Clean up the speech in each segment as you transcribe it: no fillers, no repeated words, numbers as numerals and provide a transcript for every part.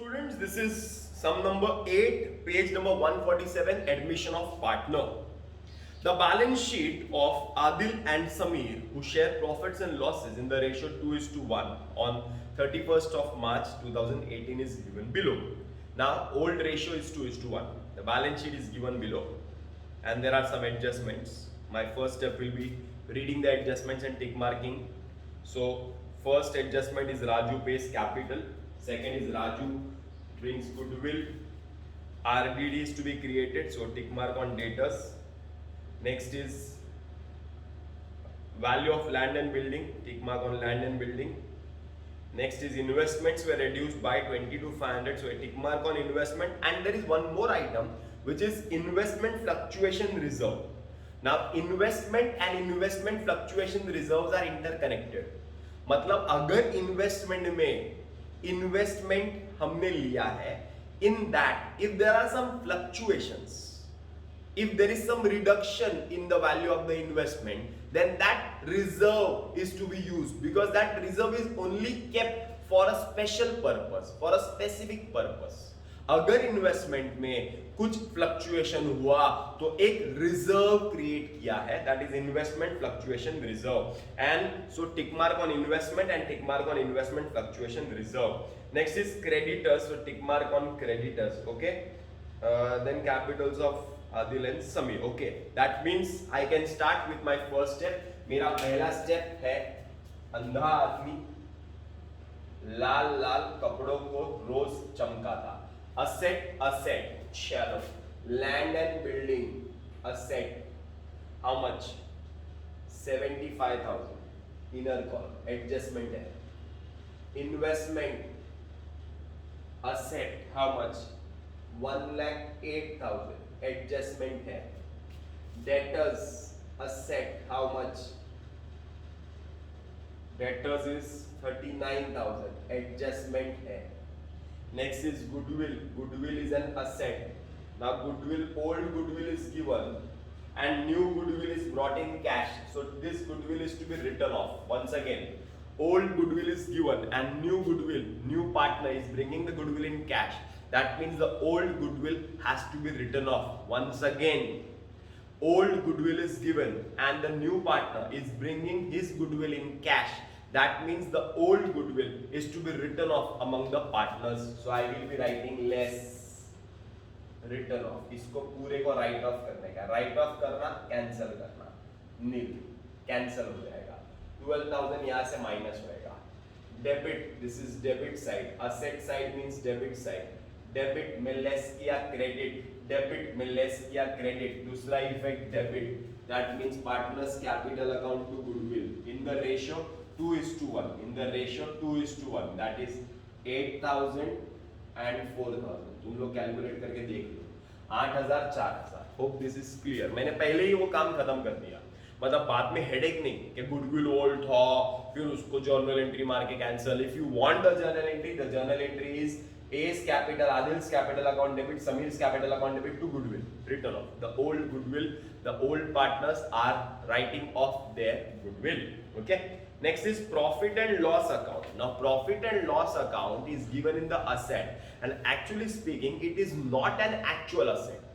students, this is sum number 8, page number 147, admission of partner. The balance sheet of Adil and Samir, who share profits and losses in the ratio 2:1 on 31st of March 2018 is given below. Now, old ratio is 2:1. The balance sheet is given below. And there are some adjustments. My first step will be reading the adjustments and tick marking. So, first adjustment is Raju pays capital. Second is Raju brings goodwill. RDD is to be created, so tick mark on debtors. Next is value of land and building, tick mark on land and building. Next is investments were reduced by 20 to 500, so a tick mark on investment. And there is one more item which is investment fluctuation reserve. Now investment and investment fluctuation reserves are interconnected. मतलब अगर investment में investment हमने लिया है, in that if there are some fluctuations, if there is some reduction in the value of the investment, then that reserve is to be used, because that reserve is only kept for a special purpose, for a specific purpose. अगर investment में कुछ fluctuation हुआ तो एक reserve create किया है, that is investment fluctuation reserve. And so tick mark on investment and tick mark on investment fluctuation reserve. Next is creditors, so tick mark on creditors. Okay, then capitals of Adil and Samir. Okay, that means I can start with my first step. मेरा पहला step है अंधा आदमी लाल लाल कपड़ों को रोज चमकाता. Asset, asset, चलो. Land and building, asset. How much? 75,000. Inner column, adjustment है. Investment, asset, how much? 1,08,000. Adjustment है. Debtors asset how much? Debtors is 39,000. Adjustment है. Next is goodwill. Goodwill is an asset. Now goodwill, old goodwill is given and new goodwill is brought in cash, so this goodwill is to be written off. Once again, old goodwill is given and new goodwill, new partner is bringing the goodwill in cash. That means the old goodwill has to be written off. Once again, old goodwill is given and the new partner is bringing his goodwill in cash. That means the old goodwill is to be written off among the partners. So I will be writing less, written off. इसको पूरे को write off करने का. write off करना, cancel करना, nil, cancel हो जाएगा. 12,000 यहाँ से minus होएगा. Debit, this is debit side. Asset side means debit side. Debit में लेस किया क्रेडिट, डेबिट में लेस किया क्रेडिट. दूसरा effect debit, that means partners capital account to goodwill in the ratio 2:1. In the ratio 2:1, that is 8,000 and 4,000. तुम लोग calculate करके देख लो. 8,000 4,000. Hope this is clear. मैंने पहले ही वो काम खत्म कर दिया, मतलब बाद में हेडेक नहीं कि गुडविल ओल्ड था फिर उसको जर्नल एंट्री मार के cancel. If you want the journal entry is A's capital, Adil's capital account debit, Samir's capital account debit to goodwill, written off. The old goodwill, the old partners are writing off their goodwill. Okay. Next is profit and loss account. Now profit and loss account is given in the asset, and actually speaking, it is not an actual asset.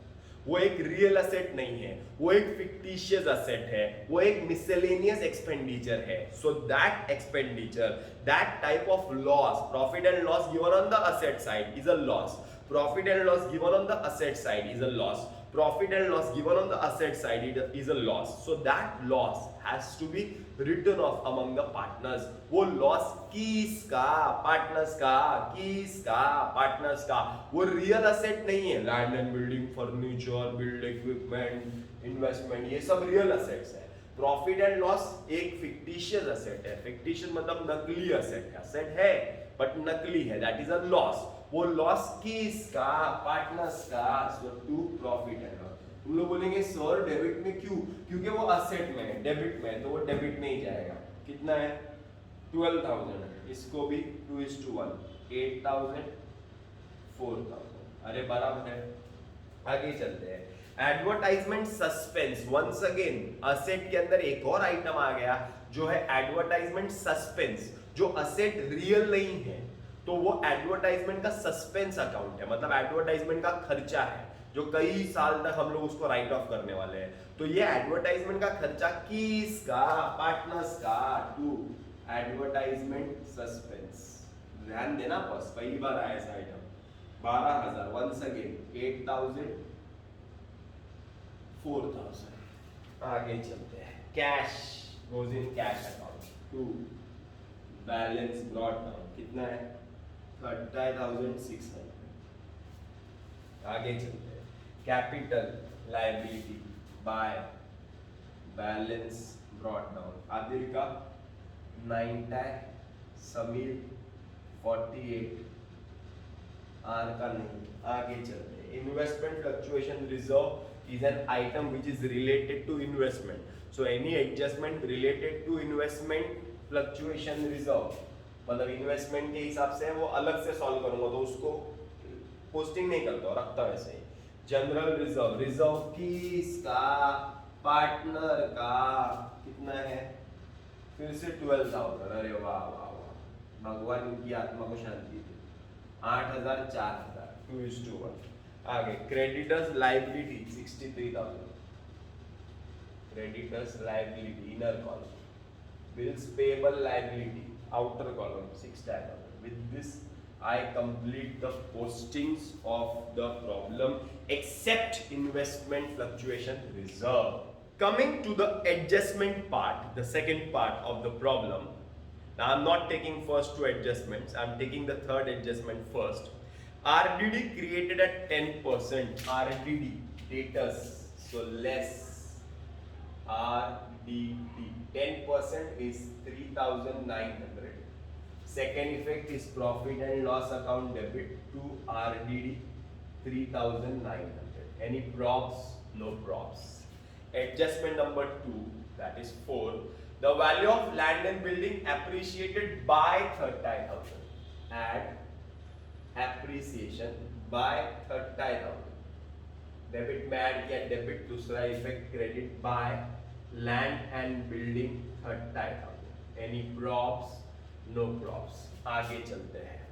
वो एक real asset नहीं है, वो एक fictitious asset है, वो एक miscellaneous expenditure है. So that expenditure, that type of loss, profit and loss given on the asset side is a loss. Profit and loss given on the asset side is a loss. Profit and loss given on the asset side is a loss. So that loss has to be written off among the partners. वो loss किसका? Partners का. किसका? Partners का. वो real asset नहीं है. Land and building, furniture, build equipment, investment, ये सब real assets है. Profit and loss एक fictitious asset है. Fictitious मतलब नकली asset है. Asset है but नकली है. That is a loss. वो लॉस किसका? पार्टनर्स का. सो टू प्रॉफिट एंड लॉस. तुम लोग बोलेंगे सर डेबिट में क्यों? क्योंकि वो असेट में है, डेबिट में है, तो वो डेबिट में ही जाएगा. कितना है? 12,000. इसको भी 2:1, 8,000, 4,000. अरे बराबर है. आगे चलते हैं. Advertisement suspense. Once again asset के अंदर एक और आइटम आ गया जो है एडवर्टाइजमेंट सस्पेंस, जो असेट रियल नहीं है, तो वो एडवर्टाइजमेंट का सस्पेंस अकाउंट है, मतलब एडवर्टाइजमेंट का खर्चा है जो कई साल तक हम लोग उसको राइट ऑफ करने वाले हैं। तो ये एडवर्टाइजमेंट का खर्चा किसका? पार्टनर्स का, टू एडवर्टाइजमेंट सस्पेंस। ध्यान देना बस, पहली बार आया ऐसा आइटम। 12,000 once again 8,000 4,000। आगे चलते हैं। Cash goes in cash account to balance brought down, कितना है? 30,600। आगे चलते हैं। Capital liability by balance brought down, Adil का 9 टैग, समीर 48, आर का नहीं। आगे चलते हैं। Investment fluctuation reserve is an item which is related to investment, so any adjustment related to investment fluctuation reserve, मतलब इन्वेस्टमेंट के हिसाब से वो अलग से सॉल्व करूंगा तो उसको पोस्टिंग नहीं करता, रखता वैसे ही। जनरल रिजर्व, रिजर्व किसका? पार्टनर का, कितना है? फिर से 12,000। अरे वाह वाह वाह, भगवान की आत्मा को शांति दे। 8,000 4,000, 2:1। आगे creditors liability 63,000, creditors liability inner column, bills payable liability outer column 6,000. With this I complete the postings of the problem except investment fluctuation reserve. Coming to the adjustment part, the second part of the problem. Now I'm not taking first two adjustments, I'm taking the third adjustment first. RDD created at 10%, RDD debtors, so less RDD 10% is 3,900. Second effect is profit and loss account debit to RDD 3,900. Any props? No props. Adjustment number 2, that is 4. The value of land and building appreciated by 30,000. Add appreciation by 30,000. Debit में add किया, debit दूसरा effect credit by land and building 30,000. Any props? No props. आगे चलते हैं.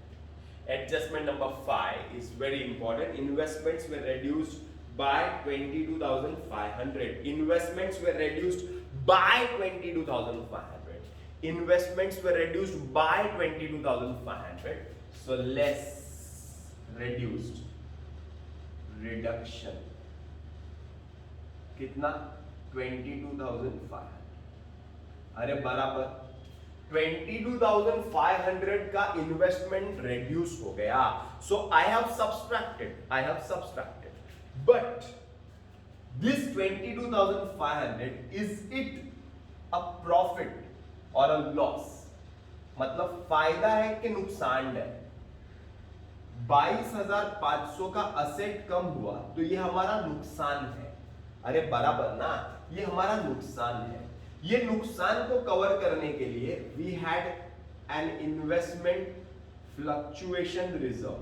Adjustment number 5 is very important. Investments were reduced by 22,500. Investments were reduced by 22,500. Investments were reduced by 22,500. So less reduced. Reduction कितना? 22,500. अरे बराबर 22,500 का investment reduce हो गया. So I have subtracted, but this 22,500 is it a profit or a loss? मतलब फायदा है कि नुकसान है? 22,500 का असेट कम हुआ तो ये हमारा नुकसान है. अरे बराबर ना, ये हमारा नुकसान है. ये नुकसान को कवर करने के लिए we had an investment fluctuation reserve.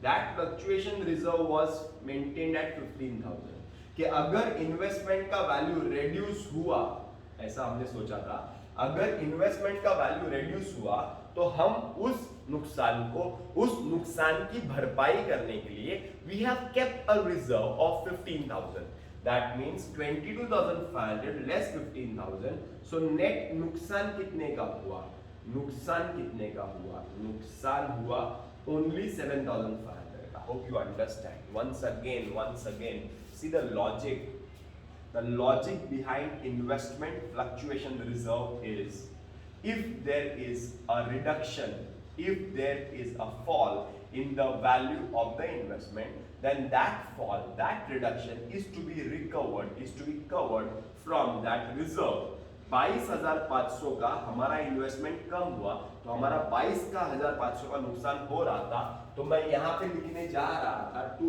That fluctuation reserve was maintained at 15,000. कि अगर इन्वेस्टमेंट का वैल्यू रिड्यूस हुआ, ऐसा हमने सोचा था, अगर इन्वेस्टमेंट का वैल्यू रिड्यूस हुआ तो हम उस नुकसान की भरपाई करने के लिए we have kept a reserve of 15,000. That means 22,500 less 15,000. So net नुकसान कितने का हुआ? नुकसान हुआ ओनली 7,500 का. Hope you understand. Once again see the logic. The logic behind investment fluctuation reserve is, if there is a reduction, if there is a fall in the value of the investment, then that reduction is to be covered from that reserve. 22,500 का हमारा investment कम हुआ तो हमारा 22,500 का नुकसान हो रहा था. तो मैं यहाँ पे लिखने जा रहा था टू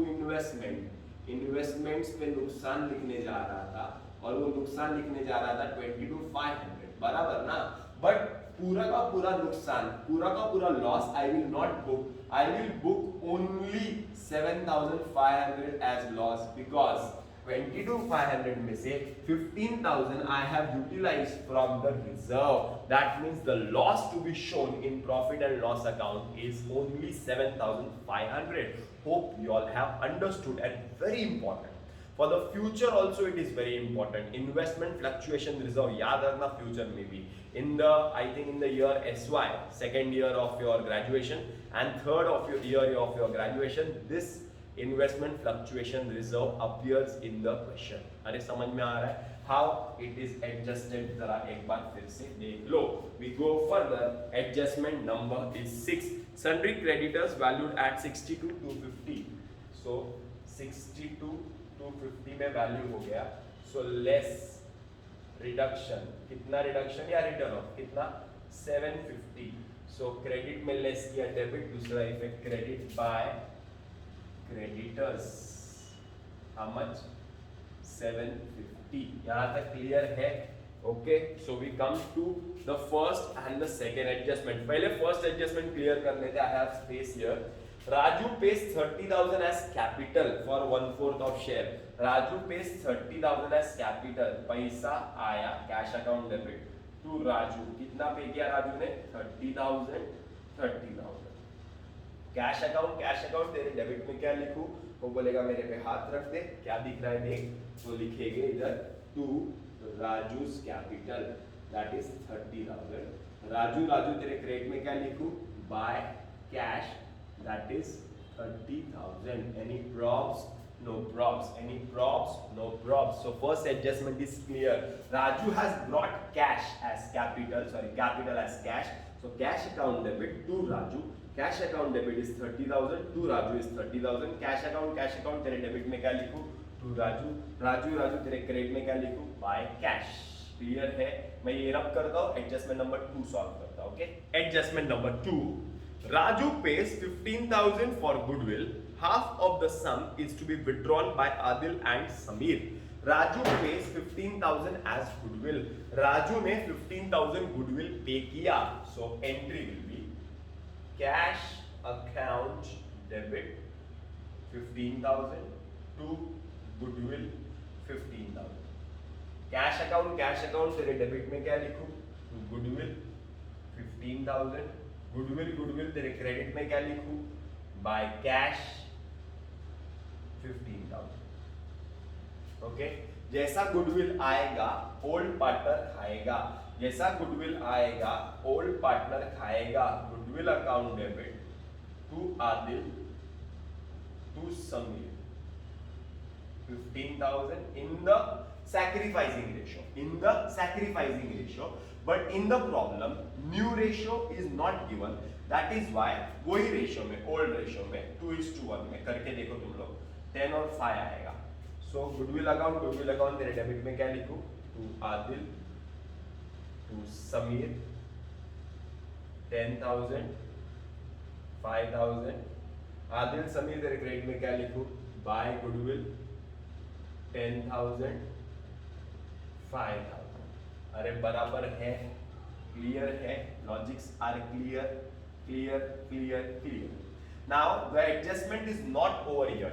इन्वेस्टमेंट्स पे नुकसान लिखने जा रहा था, और वो नुकसान लिखने जा रहा था 22,500. बराबर ना? बट पूरा का पूरा नुकसान, पूरा का पूरा loss I will not book. I will book only 7,500 as loss, because 22,500 में से 15,000 I have utilized from the reserve. That means the loss to be shown in profit and loss account is only 7,500. Hope you all have understood, and very important. For the future also it is very important. Investment fluctuation reserve याद रखना future में भी. In the, I think in the year SY, second year of your graduation and third of your year of your graduation, this investment fluctuation reserve appears in the question. अरे समझ में आ रहा है how it is adjusted? जरा एक बार फिर से देख लो. We go further. Adjustment number is 6. Sundry creditors valued at 62,250. So 62,250 में वैल्यू हो गया. So less reduction. कितना reduction या return of कितना 750. So credit में less किया debit. दूसरा effect credit by creditors. How much? 750. यहाँ तक clear है? Okay. So we come to the first and the second adjustment. पहले first adjustment clear कर लेते. I have space here. Raju pays 30,000 as capital for 1/4 of share. Raju pays 30,000 as capital. पैसा आया cash account debit to Raju. कितना पे किया राजू ने? 30,000. 30,000. Cash account तेरे डेबिट में क्या लिखूं? वो बोलेगा मेरे पे हाथ रख दे. क्या दिख रहा है देख. तो लिखेंगे इधर to Raju's capital, that is 30,000. Raju तेरे क्रेडिट में क्या लिखूं? By cash, that is 30,000. Any probs? No props. Any props? No props. So first adjustment is clear. Raju has brought cash as capital. Capital as cash. So cash account debit to Raju. Cash account debit is 30,000. To Raju is 30,000. Cash account तेरे debit में क्या लिखूं? To Raju तेरे credit में क्या लिखूं? By cash. Clear है? मैं ये रब करता हूँ. एडजस्टमेंट नंबर 2 सॉल्व करता हूँ. Okay. Adjustment number 2. Raju pays 15,000 for goodwill. Half of the sum is to be withdrawn by Adil and Samir. Raju pays 15,000 as goodwill. Raju ने 15,000 goodwill pay किया. So entry will be cash account debit 15,000 to goodwill 15,000. Cash account तेरे debit में क्या लिखूं? goodwill 15,000. goodwill तेरे credit में क्या लिखूं? by cash 15,000. ओके. जैसा गुडविल आएगा ओल्ड पार्टनर खाएगा. जैसा गुडविल आएगा ओल्ड पार्टनर खाएगा. Goodwill account debit to Adil to Samir 15,000 in the sacrificing ratio. But in the problem new ratio is not given. That is why वही रेशियो में old ratio में 2:1 में करके देखो तुम लोग 10 और 5 आएगा. सो गुडविल अकाउंट तेरे डेबिट में क्या लिखूं? To Adil to Samir 10,000 5,000. आदिल समीर तेरे क्रेडिट में क्या लिखूं? By goodwill 10,000 5,000. अरे बराबर है. क्लियर है. Logics are clear. Now the adjustment is not over here.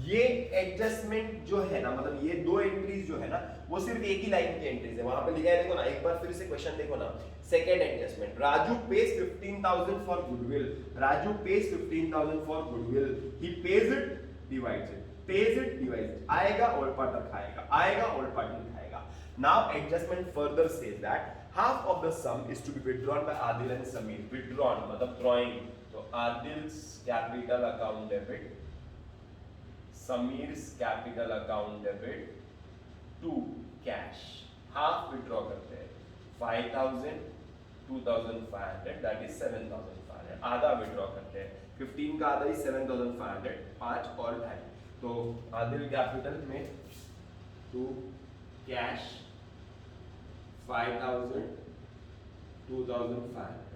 ये एडजस्टमेंट जो है ना, मतलब ये दो एंट्रीज जो है ना, वो सिर्फ एक ही लाइन की एंट्रीज है. वहां पे लिखा है देखो ना, एक बार फिर से क्वेश्चन देखो ना. Second adjustment, Raju page 15,000 for goodwill. Raju page 15,000 for goodwill. He page it, divides it. आएगा ओल्ड पार्टनर खाएगा. Now adjustment further says that half of the sum is to be withdrawn by Adil and Samir. Withdrawn मतलब drawing. तो Adil's capital account debit, Samir's capital account debit to cash. Half withdraw करते हैं. 5,000, 2,500, that is 7,500. आधा withdraw करते हैं. 15 का आधा ही 7,500. 5 और 2.5. तो आदिल कैपिटल में to cash 5,000, 2,500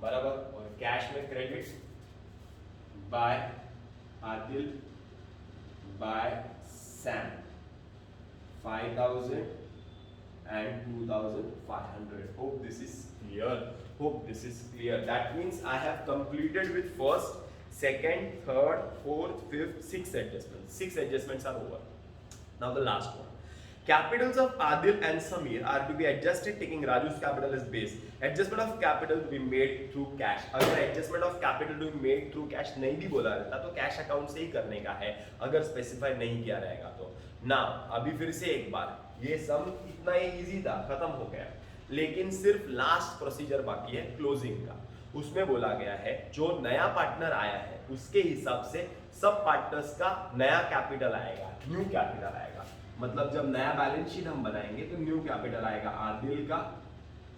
बराबर. और कैश में credit by Adil by Sam 5,000 and 2,500. Hope this is clear. That means I have completed with first, second, third, fourth, fifth, sixth adjustment. 6 adjustments are over. Now the last one. Capitals of Adil and Samir are to be adjusted taking Raju's capital as base. Adjustment of capital to be made through cash. अगर adjustment of capital to be made through cash नहीं भी बोला रहता तो cash account से ही करने का है, अगर specify नहीं किया रहेगा तो. Now अभी फिर से एक बार, ये सम इतना ही easy था, खत्म हो गया, लेकिन सिर्फ लास्ट प्रोसीजर बाकी है क्लोजिंग का. उसमें बोला गया है जो नया पार्टनर आया है उसके हिसाब से सब पार्टनर्स का नया कैपिटल आएगा, न्यू कैपिटल आएगा. मतलब जब नया बैलेंस शीट हम बनाएंगे तो न्यू कैपिटल आएगा आदिल का,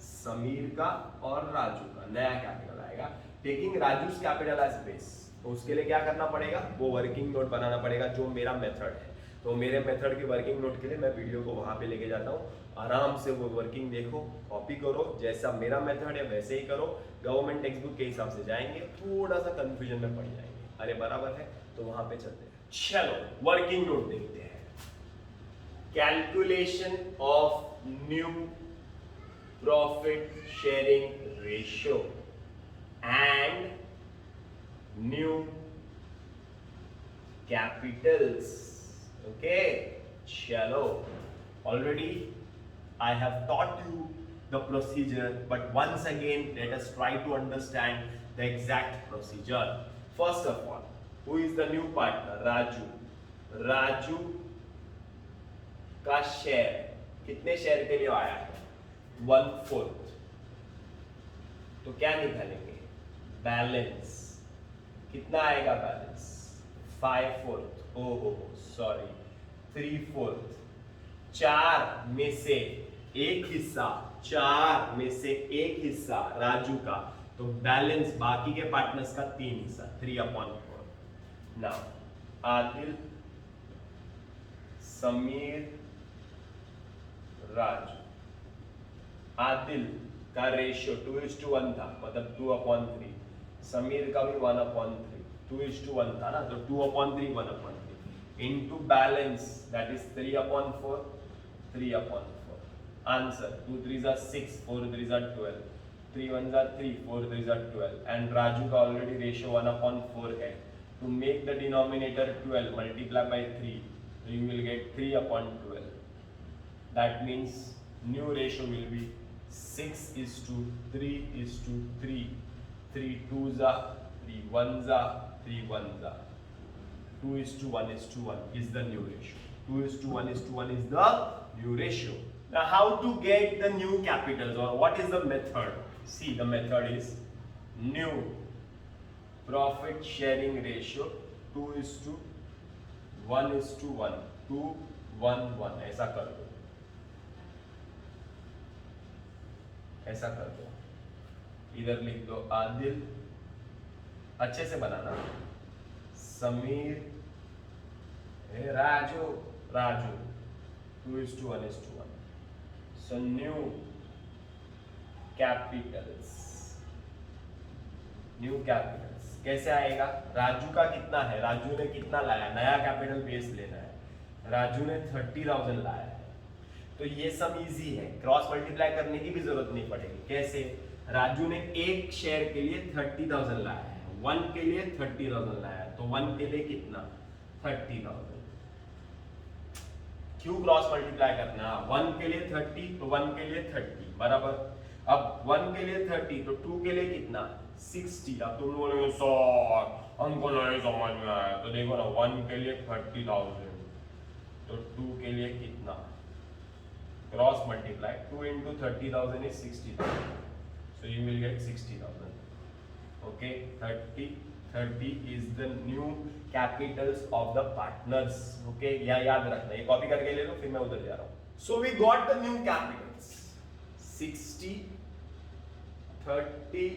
समीर का और राजू का नया कैपिटल आएगा. Taking Raju's capital as base. तो उसके लिए क्या करना पड़ेगा, वो वर्किंग नोट बनाना पड़ेगा जो मेरा मेथड है. तो मेरे मेथड के वर्किंग नोट के लिए मैं वीडियो को वहां पे लेके जाता हूँ. आराम से वो वर्किंग देखो, कॉपी करो, जैसा मेरा मेथड है वैसे ही करो. गवर्नमेंट टेक्स्ट बुक के हिसाब से जाएंगे, थोड़ा सा कंफ्यूजन में पड़ जाएंगे. अरे बराबर है, तो वहां पे चलते हैं. चलो वर्किंग नोट देखते हैं. Calculation of new profit sharing ratio and new Capitals. Okay, चलो. Already I have taught you the procedure, but once again let us try to understand the exact procedure. First of all, who is the new partner? Raju. Raju का share कितने share के लिए आया है? 1/4. तो क्या निकालेंगे? बैलेंस कितना आएगा? बैलेंस 5/4. ओहो सॉरी, 3/4. 4 में से एक हिस्सा, 4 में से एक हिस्सा राजू का, तो बैलेंस बाकी के पार्टनर्स का 3 हिस्सा, 3/4. नाउ आदिल, समीर, राजू. आदिल का रेशियो 2:1 था, मतलब 2/3. समीर का भी 1/3. 2:1 था ना, तो 2/3, 1/3 into balance, that is 3/4. 3/4. Answer 2 3s are 6, 4 3s are 12, 3 1s are 3, 4 3s are 12, and Raju का already ratio 1/4 है. To make the denominator 12, multiply by 3, so you will get 3/12. That means new ratio will be 6:3:3. 3 2s are 3 1s are 3 1s are 2:1:1 is the new ratio. 2:1:1 is the new ratio. Now how to get the new capitals, or what is the method? See, the method is new profit sharing ratio 2:1:1 2:1:1. ऐसा कर दो, ऐसा कर दो. इधर लिख दो आदिल, अच्छे से बनाना, Sameer, Raju, Raju 2:1:1. So new capitals, new capitals कैसे आएगा? राजू का कितना है, राजू ने कितना लाया, नया कैपिटल बेस लेना है. राजू ने 30,000 लाया है, तो ये सब इजी है, क्रॉस मल्टीप्लाई करने की भी जरूरत नहीं पड़ेगी. कैसे? राजू ने एक शेयर के लिए 30,000 लाया है, 1 के लिए 30,000 लाया है, तो 1 के लिए कितना? 30,000. क्यों क्रॉस मल्टीप्लाई करना? 1 के लिए 30, तो 1 के लिए 30 बराबर. अब 1 के लिए 30, तो 2 के लिए कितना? 60. अब तुम बोलोगे सर हमको नहीं समझ में आया, तो देखो ना, 1 के लिए 30,000, तो 2 के लिए कितना? Cross multiply, 2 into 30,000 is 60,000, so you will get 60,000. Okay, 30 is the new capitals of the partners. Okay, यहाँ याद रखना, ये कॉपी करके ले लो, फिर मैं उधर जा रहा हूँ. So we got the new capitals 60, 30,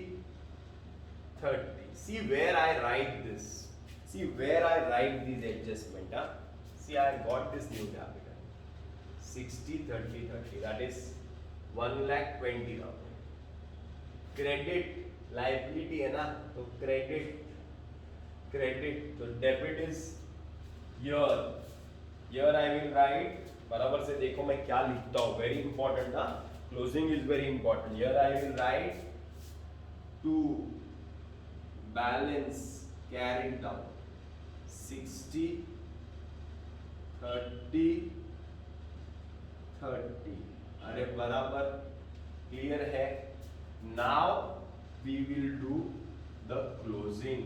30. See where I write this. See where I write these adjustment. See, I got this new capital 60, 30, 30. That is 1,20,000. Credit liability है ना, तो credit, तो debit is here. Here I will write, बराबर से देखो मैं क्या लिखता हूँ, very important ना, closing is very important. Here I will write to balance carried down 60 30 30 अरे बराबर क्लियर है. Now we will do the closing.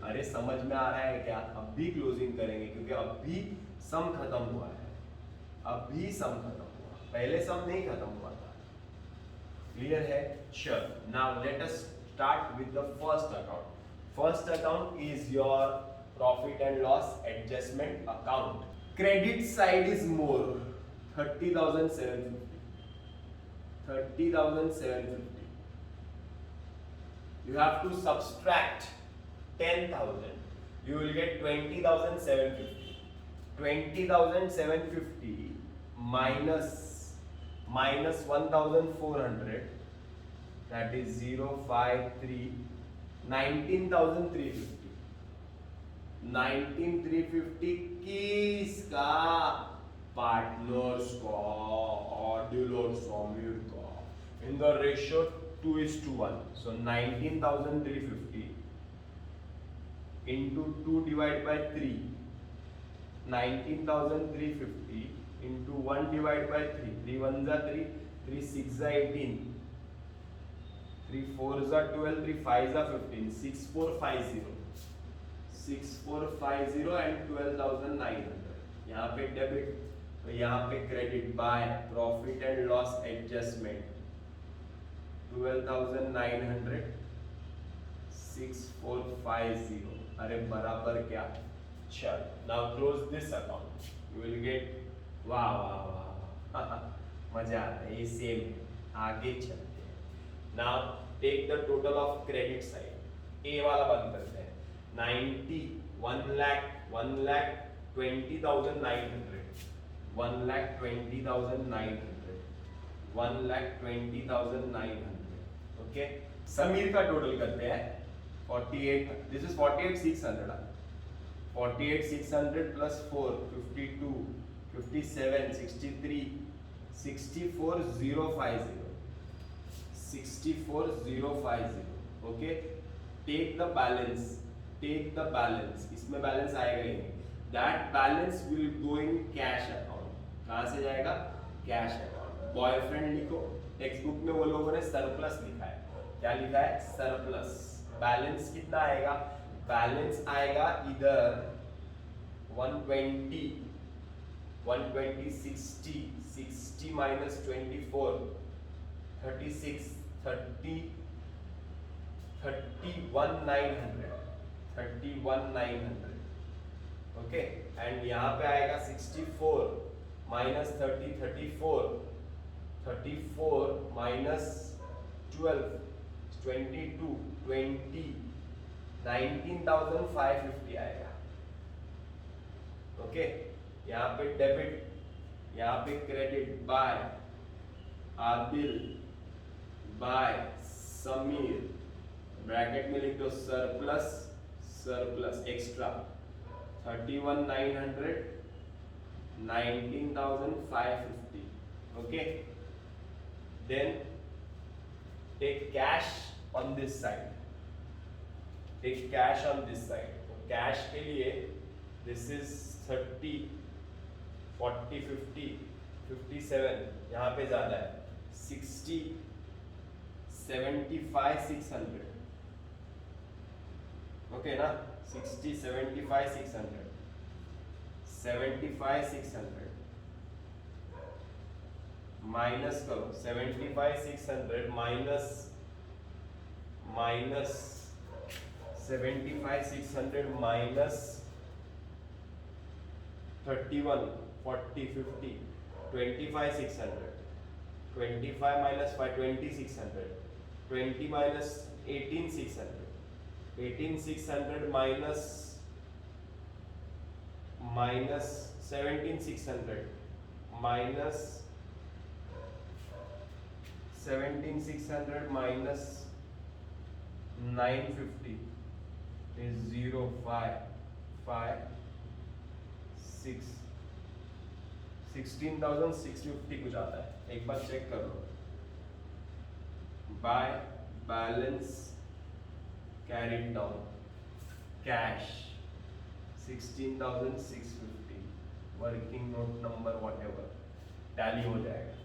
अरे समझ में आ रहा है क्या? अब भी क्लोजिंग करेंगे क्योंकि अब भी सम खत्म हुआ है. पहले सम नहीं खत्म हुआ था. क्लियर है? चल now let us start with the first account. First account is your profit and loss adjustment account. Credit side is more 30,750. You have to subtract 10,000. You will get 20,750. 20,750 minus 1,400, that is 053. 19,350. 19,350 किसका? Partners का, आदिल और समीर का. In the ratio 2:1. So 19,350 into 2 divided by 3. 19,350 into 1 divided by 3. 3 1s are 3, 3 6s are 18, 3 4s are 12, 3 5s are 15, 6450. 6450 and 12,900. यहाँ पे debit, तो यहाँ पे credit by profit and loss adjustment 12,900 6450. अरे बराबर क्या? चल now close this account. You will get वाह मजा आता है. ये सेम है. आगे चलते हैं. Now take the total of credit side. A वाला बंद करते हैं. 90 1,20,900. 1,20,900. ओके. समीर का टोटल करते हैं. 48. This is 48,600. 48,600 plus 4 52 57 63 64,050. 64,050. Okay. Take the balance. इसमें बैलेंस आएगा ही नहीं. That balance will go in cash account. कहां से जाएगा? Cash account. बॉयफ्रेंड लिखो. टेक्स्ट बुक में वो लोगों ने सरप्लस लिखा है. क्या लिखा है? सरप्लस. बैलेंस कितना आएगा? बैलेंस आएगा इधर 120 60 minus 24 36 31,900. ओके. एंड यहाँ पे आएगा 64 minus 30 34 minus 12 22 20 19,550 आएगा. ओके. यहाँ पे डेबिट, यहाँ पे credit by Adil by Samir. Bracket में लिख दो surplus extra 31,900 19,550. Okay. Then take cash on this side. Take cash on this side. तो कैश के लिए this is 30 40 50 57. यहाँ पे ज्यादा है 60 75 600. ओके ना. 60 75 600 75 600 माइनस करो. 75 600 minus 75 600 minus 31 40 50 25 600. 25 minus 5 20 600. 20 minus 18 600. 18 600 minus 17 600 minus 17 600 minus 950 is 0 5 5 6 16,650 कुछ आता है. एक बार चेक कर लो. By balance write it down. Cash 16,650, working note number whatever, tally हो जाएगा.